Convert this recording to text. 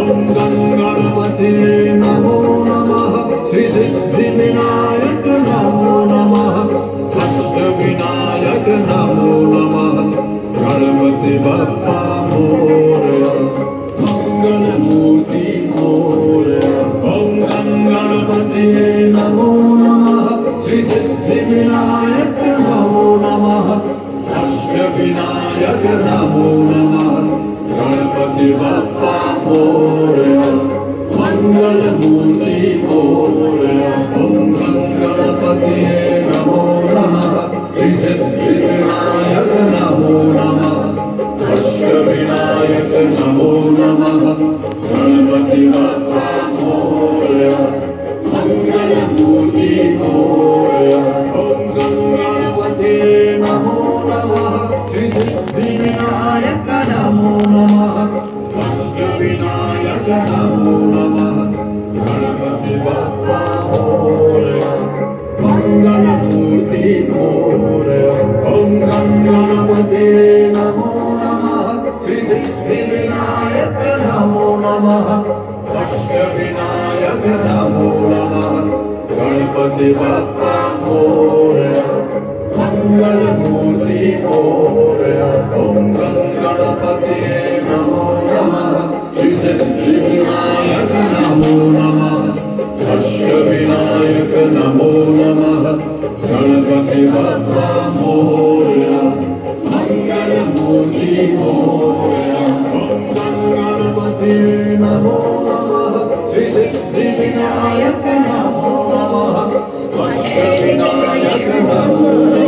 ఓం గం గణపతే నమో నమః శ్రీ సిద్ధి వినాయక నమో నమః అష్ట వినాయక నమో నమః గణపతి బప్పా మోరయ మంగళమూర్తి మోరయ ఓం గం గణపతే నమో నమః శ్రీ సిద్ధి వినాయక నమో నమః అష్ట వినాయక నమో నమః गणपति बप्पा मोरया मंगलमूर्ति मोरया ओम गणपति नमो नमः श्री सिद्धि विनायक नमो नमः अष्ट विनायक नमो नमः गणपति बप्पा मोरया मंगलमूर्ति मोरया ओम गणपति नमो नमः श्री सिद्धि विनायक नमो नमः अष्ट विनायक नमो नमः गणपति बप्पा मोरया मंगलमूर्ति मोरया ओम गणपति नमो नमः श्री सिद्धि विनायक नमो नमः अष्ट विनायक नमो नमः गणपति बप्पा मोरया मंगलमूर्ति मोरया ओम गणपति नमो नमः श्री सिद्धि विनायक नमो नमः अष्ट विनायक नमो नमः गणपति बप्पा मोरया मंगलमूर्ति मोरया ओम गणपति नमो नमः श्री सिद्धि विनायक नमो नमः अष्ट विनायक नमो